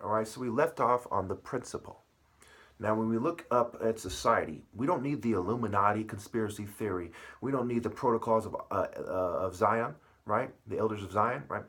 All right, so we left off on the principle. Now, when we look up at society, we don't need the Illuminati conspiracy theory. We don't need the protocols of Zion, right? The elders of Zion, right?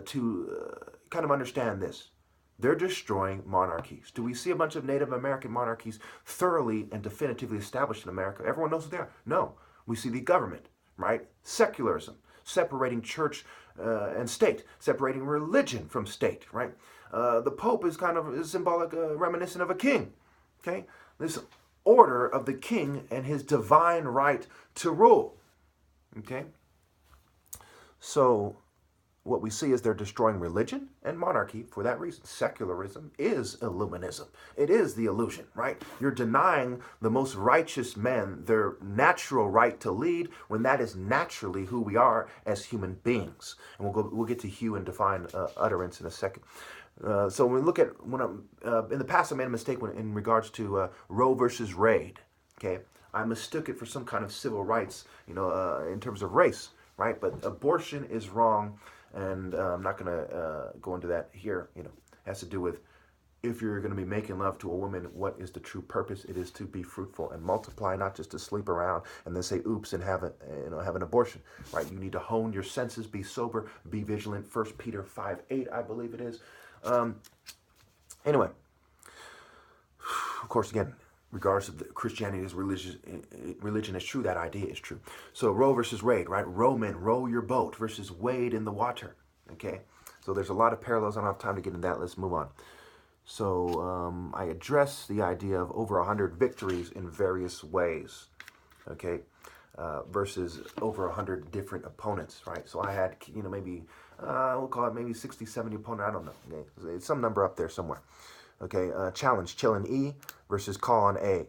To kind of understand this. They're destroying monarchies. Do we see a bunch of Native American monarchies thoroughly and definitively established in America? Everyone knows what they are. No. We see the government, right? Secularism, separating church and state, separating religion from state, right? The Pope is kind of symbolic, reminiscent of a king, okay? This order of the king and his divine right to rule, okay? So what we see is they're destroying religion and monarchy for that reason. Secularism is illuminism. It is the illusion, right? You're denying the most righteous men their natural right to lead when that is naturally who we are as human beings. And we'll get to hue and define utterance in a second. So when we look at in the past, I made a mistake in regards to Roe versus Wade. Okay, I mistook it for some kind of civil rights, in terms of race, right? But abortion is wrong, and I'm not going to go into that here. It has to do with if you're going to be making love to a woman, what is the true purpose? It is to be fruitful and multiply, not just to sleep around and then say oops and have an abortion, right? You need to hone your senses, be sober, be vigilant. 1 Peter 5:8, I believe it is. Anyway, of course, again, regardless of Christianity as religion is true, that idea is true. So Roe versus Wade, right? Rowman, row your boat versus wade in the water. Okay, so there's a lot of parallels. I don't have time to get into that. Let's move on. So I address the idea of over 100 victories in various ways. Okay, versus over 100 different opponents, right? So I had, maybe, we'll call it maybe 60, 70 opponents. I don't know. Okay? It's some number up there somewhere. Okay, challenge, chill in E versus call on A.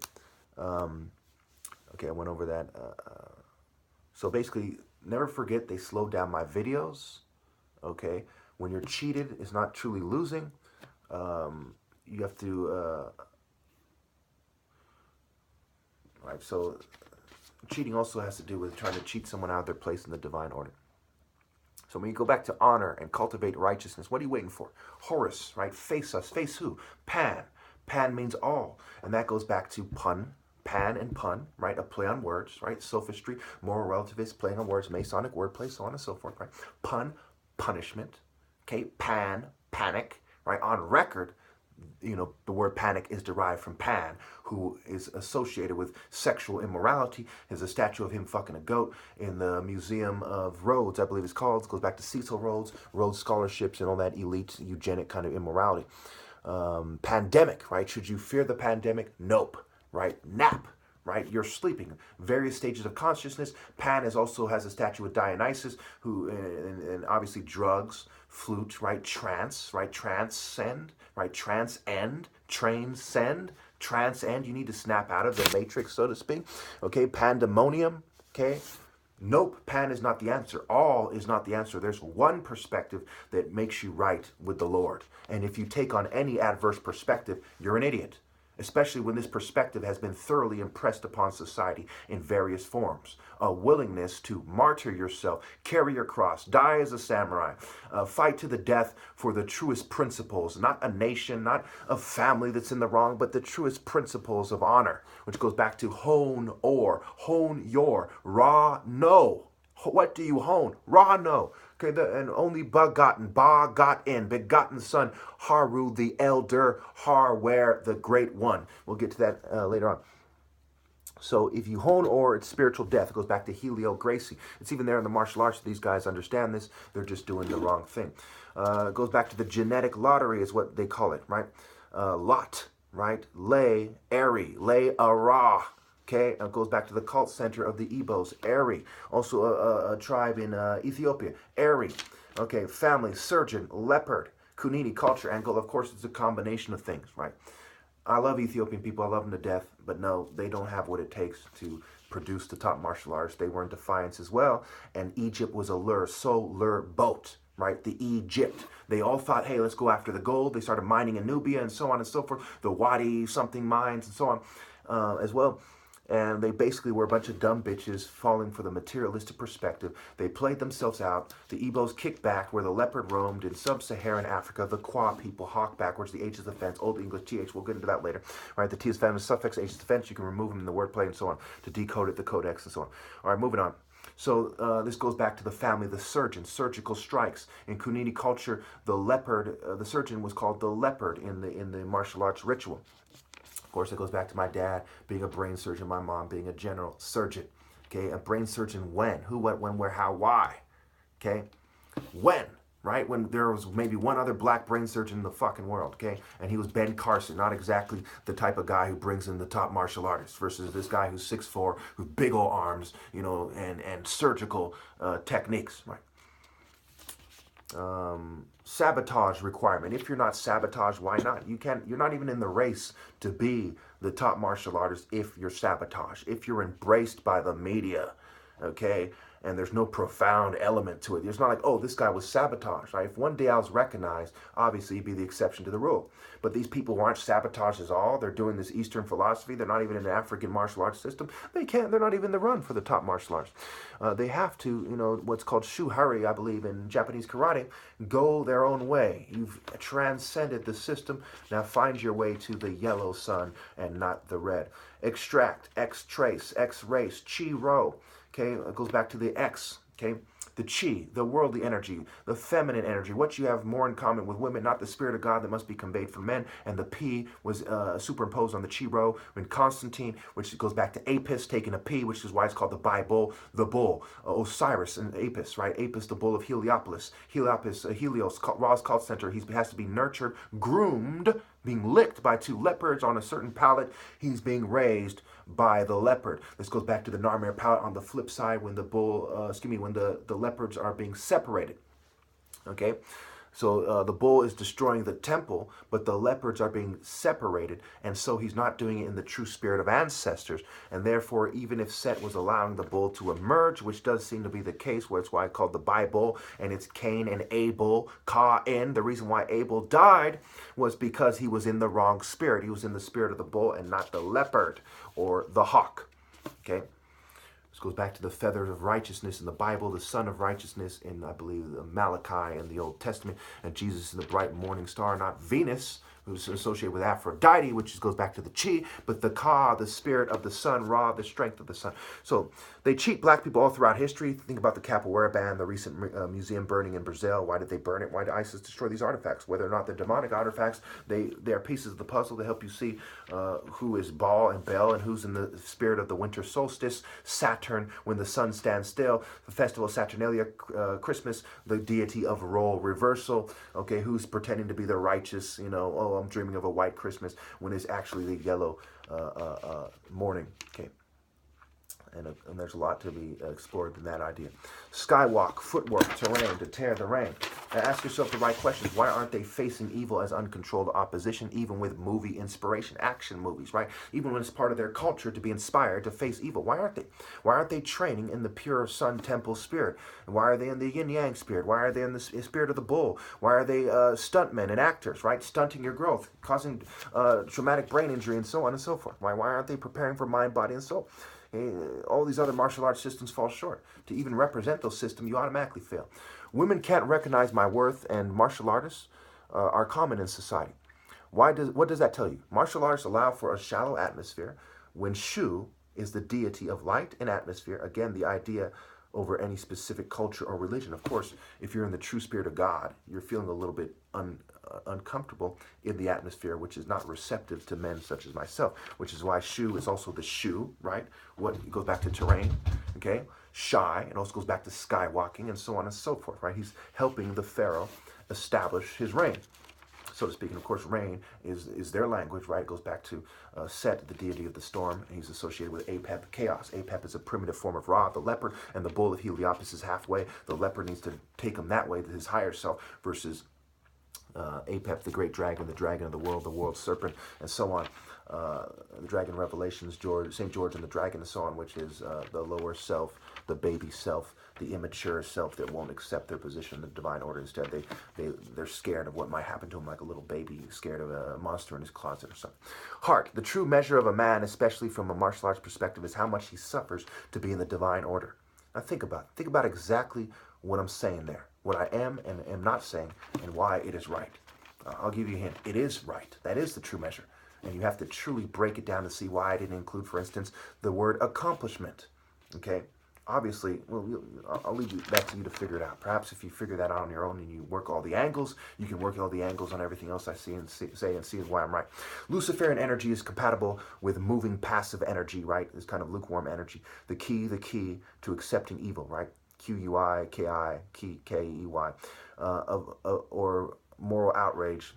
Okay, I went over that. So basically, never forget they slowed down my videos. Okay, when you're cheated, it's not truly losing. You have to, right, so cheating also has to do with trying to cheat someone out of their place in the divine order. So when you go back to honor and cultivate righteousness, what are you waiting for? Horus, right? Face us. Face who? Pan. Pan means all. And that goes back to pun, pan and pun, right? A play on words, right? Sophistry, moral relativist, playing on words, Masonic wordplay, so on and so forth, right? Pun, punishment. Okay, pan, panic, right? On record, the word panic is derived from Pan, who is associated with sexual immorality. There's a statue of him fucking a goat in the Museum of Rhodes, I believe it's called. It goes back to Cecil Rhodes, Rhodes scholarships, and all that elite eugenic kind of immorality. Pandemic, right? Should you fear the pandemic? Nope, right? Nap, right? You're sleeping. Various stages of consciousness. Pan also has a statue with Dionysus, who, and obviously drugs, flute, right? Trance, right? Transcend, right? Transcend, transcend. You need to snap out of the matrix, so to speak. Okay, pandemonium. Okay. Nope, pan is not the answer. All is not the answer. There's one perspective that makes you right with the Lord. And if you take on any adverse perspective, you're an idiot, especially when this perspective has been thoroughly impressed upon society in various forms. A willingness to martyr yourself, carry your cross, die as a samurai, fight to the death for the truest principles, not a nation, not a family that's in the wrong, but the truest principles of honor, which goes back to hone your, ra no. What do you hone? Ra no. Okay, and only begotten, begotten son, Haru the elder, Harware the great one. We'll get to that later on. So if you hone or, it's spiritual death. It goes back to Helio Gracie. It's even there in the martial arts. These guys understand this. They're just doing the wrong thing. It goes back to the genetic lottery is what they call it, right? Lot, right? Lay, Eri, Lay, Ara. Okay, it goes back to the cult center of the Igbos, Eri. Also a tribe in Ethiopia, Eri. Okay, family, surgeon, leopard, Kunini, culture, angle. Of course, it's a combination of things, right? I love Ethiopian people. I love them to death. But no, they don't have what it takes to produce the top martial arts. They were in defiance as well. And Egypt was a lure, boat, right? The Egypt. They all thought, hey, let's go after the gold. They started mining in Nubia and so on and so forth. The Wadi something mines and so on as well. And they basically were a bunch of dumb bitches falling for the materialistic perspective. They played themselves out. The Igbos kicked back where the leopard roamed in sub-Saharan Africa. The Kwa people hawk backwards. The H is the fence. Old English TH. We'll get into that later. Right? The T is family suffix. H is the fence. You can remove them in the wordplay and so on to decode it, the codex and so on. All right, moving on. So this goes back to the family, the surgeon, surgical strikes. In Kunini culture, the leopard, the surgeon was called the leopard in the martial arts ritual. Of course, it goes back to my dad being a brain surgeon, my mom being a general surgeon. Okay, a brain surgeon when? Who, what, when, where, how, why? Okay, when? Right? When there was maybe one other black brain surgeon in the fucking world, okay? And he was Ben Carson, not exactly the type of guy who brings in the top martial artists versus this guy who's 6'4", with big old arms, you know, and surgical techniques, right? Sabotage requirement. If you're not sabotaged, why not? You're not even in the race to be the top martial artist if you're sabotaged, if you're embraced by the media, okay? And there's no profound element to it. It's not like, oh, this guy was sabotaged, right? If one day I was recognized, obviously he'd be the exception to the rule. But these people aren't sabotaged at all. They're doing this Eastern philosophy. They're not even in the African martial arts system. They're not even in the run for the top martial arts. They have to, you know, what's called shuhari, I believe, in Japanese karate, go their own way. You've transcended the system. Now find your way to the yellow sun and not the red. Extract, X-trace, X-race, chi-ro. Okay, it goes back to the X, okay? The chi, the worldly energy, the feminine energy, what you have more in common with women, not the spirit of God that must be conveyed from men. And the P was superimposed on the chi-ro when Constantine, which goes back to Apis, taking a P, which is why it's called the Bible, the bull. Osiris and Apis, right? Apis, the bull of Heliopolis. Helios, Ra's cult center. He has to be nurtured, groomed, being licked by two leopards on a certain pallet. He's being raised by the leopard. This goes back to the Narmer pallet on the flip side when the when the leopards are being separated. Okay, so the bull is destroying the temple, but the leopards are being separated, and so he's not doing it in the true spirit of ancestors, and therefore, even if Set was allowing the bull to emerge, which does seem to be the case, where it's why I called the Bible, and it's Cain and Abel, Cain. The reason why Abel died was because he was in the wrong spirit. He was in the spirit of the bull and not the leopard or the hawk. Okay. This goes back to the feathers of righteousness in the Bible, the son of righteousness in, I believe, Malachi in the Old Testament, and Jesus in the bright morning star, not Venus, who's associated with Aphrodite, which goes back to the chi, but the Ka, the spirit of the sun, Ra, the strength of the sun. So they cheat black people all throughout history. Think about the Capoeira band, the recent museum burning in Brazil. Why did they burn it? Why did ISIS destroy these artifacts? Whether or not they're demonic artifacts, they are pieces of the puzzle to help you see who is Baal and Bel and who's in the spirit of the winter solstice, Saturn, when the sun stands still, the festival of Saturnalia, Christmas, the deity of role reversal, okay, who's pretending to be the righteous, you know, oh, I'm dreaming of a white Christmas, when it's actually the yellow morning, okay. And there's a lot to be explored in that idea. Skywalk, footwork, terrain, to tear the rain. Now ask yourself the right questions. Why aren't they facing evil as uncontrolled opposition, even with movie inspiration, action movies, right? Even when it's part of their culture to be inspired to face evil. Why aren't they? Why aren't they training in the pure sun temple spirit? And why are they in the yin-yang spirit? Why are they in the spirit of the bull? Why are they stuntmen and actors, right? Stunting your growth, causing traumatic brain injury and so on and so forth. Why aren't they preparing for mind, body, and soul? All these other martial arts systems fall short. To even represent those systems, you automatically fail. Women can't recognize my worth, and martial artists are common in society. What does that tell you? Martial arts allow for a shallow atmosphere when Shu is the deity of light and atmosphere. Again, the idea over any specific culture or religion. Of course, if you're in the true spirit of God, you're feeling a little bit uncomfortable in the atmosphere, which is not receptive to men such as myself, which is why Shu is also the Shu, right? It goes back to terrain, okay? Shy, it also goes back to skywalking and so on and so forth, right? He's helping the Pharaoh establish his reign, so to speak. And of course, rain is their language, right? It goes back to Set, the deity of the storm, and he's associated with Apep, chaos. Apep is a primitive form of Ra, the leopard, and the bull of Heliopolis is halfway. The leopard needs to take him that way to his higher self versus Apep, the great dragon, the dragon of the world serpent, and so on. The dragon Revelations, St. George and the dragon, and so on, which is the lower self, the baby self, the immature self that won't accept their position in the divine order. Instead, they're scared of what might happen to them, like a little baby scared of a monster in his closet or something. Heart, the true measure of a man, especially from a martial arts perspective, is how much he suffers to be in the divine order. Now think about exactly what I'm saying there, what I am and am not saying, and why it is right. I'll give you a hint. It is right. That is the true measure. And you have to truly break it down to see why I didn't include, for instance, the word accomplishment. Okay? Obviously, well, I'll leave that to you to figure it out. Perhaps if you figure that out on your own and you work all the angles, you can work all the angles on everything else I see and say and see why I'm right. Luciferian energy is compatible with moving passive energy, right? It's kind of lukewarm energy. The key to accepting evil, right? Q-U-I-K-I, K-E-Y, or moral outrage,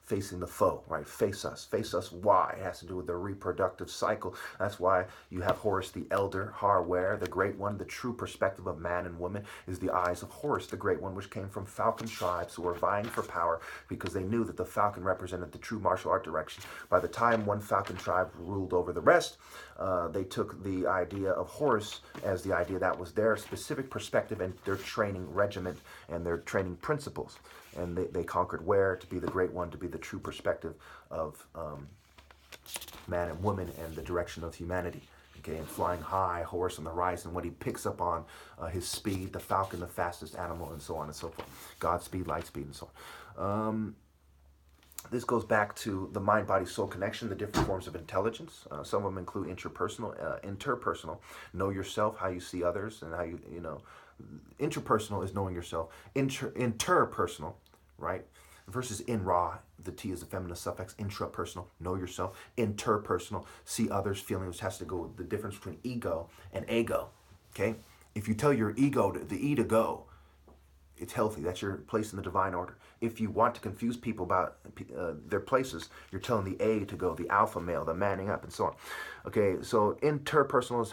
facing the foe, right? Face us. Why? It has to do with the reproductive cycle. That's why you have Horus the Elder, Harware, the Great One. The true perspective of man and woman is the eyes of Horus, the Great One, which came from Falcon tribes who were vying for power because they knew that the Falcon represented the true martial art direction. By the time one Falcon tribe ruled over the rest, they took the idea of Horus as the idea that was their specific perspective and their training regiment and their training principles. And they conquered Ware to be the Great One, to be the true perspective of man and woman and the direction of humanity. Okay, and flying high, Horus on the horizon, what he picks up on, his speed, the falcon, the fastest animal, and so on and so forth. Godspeed, light speed, and so on. This goes back to the mind-body-soul connection, the different forms of intelligence. Some of them include interpersonal, know yourself, how you see others, and how you know. Interpersonal is knowing yourself. Interpersonal, right? Versus in-raw, the T is the feminine suffix. Intrapersonal, know yourself. Interpersonal, see others, feeling, which has to go with the difference between ego and ego, okay? If you tell your ego, the E to go, it's healthy. That's your place in the divine order. If you want to confuse people about their places, you're telling the A to go, the alpha male, the manning up, and so on. Okay, so interpersonal is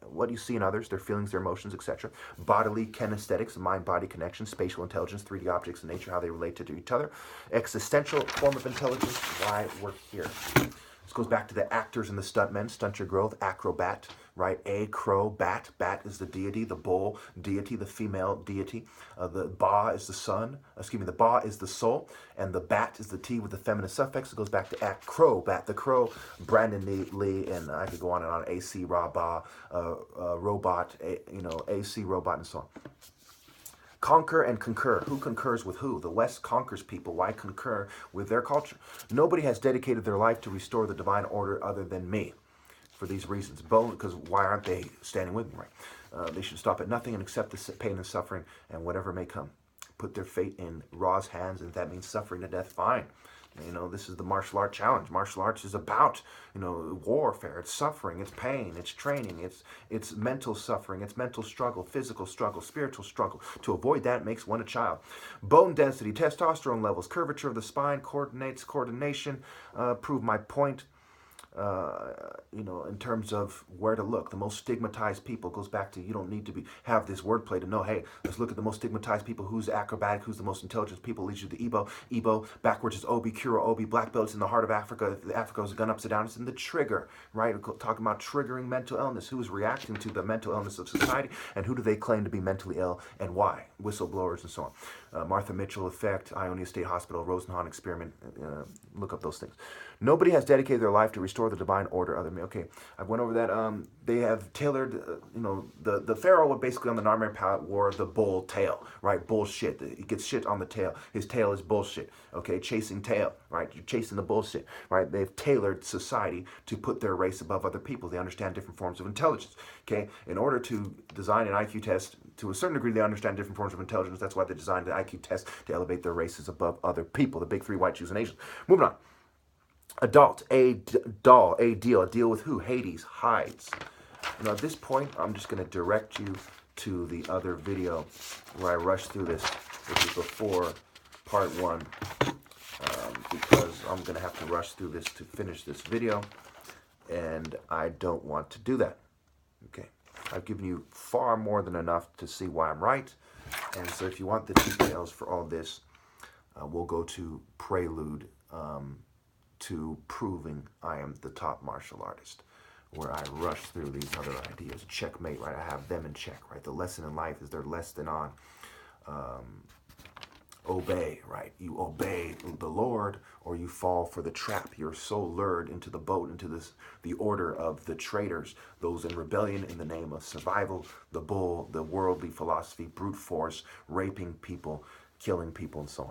what you see in others, their feelings, their emotions, etc. Bodily kinesthetics, mind-body connection, spatial intelligence, 3D objects in nature, how they relate to each other. Existential form of intelligence, why we're here. This goes back to the actors and the stuntmen, stunt your growth, acrobat, right? Acrobat, bat is the deity, the bull deity, the female deity. The ba is the sun, the ba is the soul, and the bat is the T with the feminine suffix. It goes back to acrobat, the crow, Brandon Lee, and I could go on and on, AC Rabba, robot, AC robot, and so on. Conquer and concur. Who concurs with who? The West conquers people. Why concur with their culture? Nobody has dedicated their life to restore the divine order other than me. For these reasons. Because why aren't they standing with me, right? They should stop at nothing and accept the pain and suffering and whatever may come. Put their fate in Ra's hands, and if that means suffering to death, fine. You know, this is the martial art challenge. Martial arts is about, warfare. It's suffering, it's pain, it's training, it's mental suffering, it's mental struggle, physical struggle, spiritual struggle. To avoid that makes one a child. Bone density, testosterone levels, curvature of the spine, coordination, prove my point. In terms of where to look. The most stigmatized people goes back to, you don't need to have this wordplay to know, hey, let's look at the most stigmatized people. Who's acrobatic? Who's the most intelligent people? Leads you to Igbo. Igbo, backwards is Obi, Kuro, Obi, black belts in the heart of Africa. Africa is a gun upside down. It's in the trigger, right? We're talking about triggering mental illness. Who is reacting to the mental illness of society, and who do they claim to be mentally ill, and why? Whistleblowers and so on. Martha Mitchell effect, Ionia State Hospital, Rosenhan experiment. Look up those things. Nobody has dedicated their life to restore the divine order other than me. Okay, I went over that. They have tailored, the pharaoh basically on the Narmer palette wore the bull tail, right? Bullshit. He gets shit on the tail. His tail is bullshit. Okay, chasing tail, right? You're chasing the bullshit, right? They've tailored society to put their race above other people. They understand different forms of intelligence. Okay, in order to design an IQ test, to a certain degree, they understand different forms of intelligence. That's why they designed the IQ test to elevate their races above other people. The big three: white, Jews, and Asians. Moving on. Adult, a deal with who? Hades, hides. At this point, I'm just going to direct you to the other video where I rushed through this, which is before part 1, because I'm going to have to rush through this to finish this video, and I don't want to do that. Okay, I've given you far more than enough to see why I'm right. And so if you want the details for all this, we'll go to Prelude to Proving I Am the Top Martial Artist, where I rush through these other ideas. Checkmate, right? I have them in check, right? The lesson in life is they're less than on obey, right? You obey the Lord or you fall for the trap. You're so lured into the boat, into the order of the traitors, those in rebellion in the name of survival, the bull, the worldly philosophy, brute force, raping people, killing people, and so on.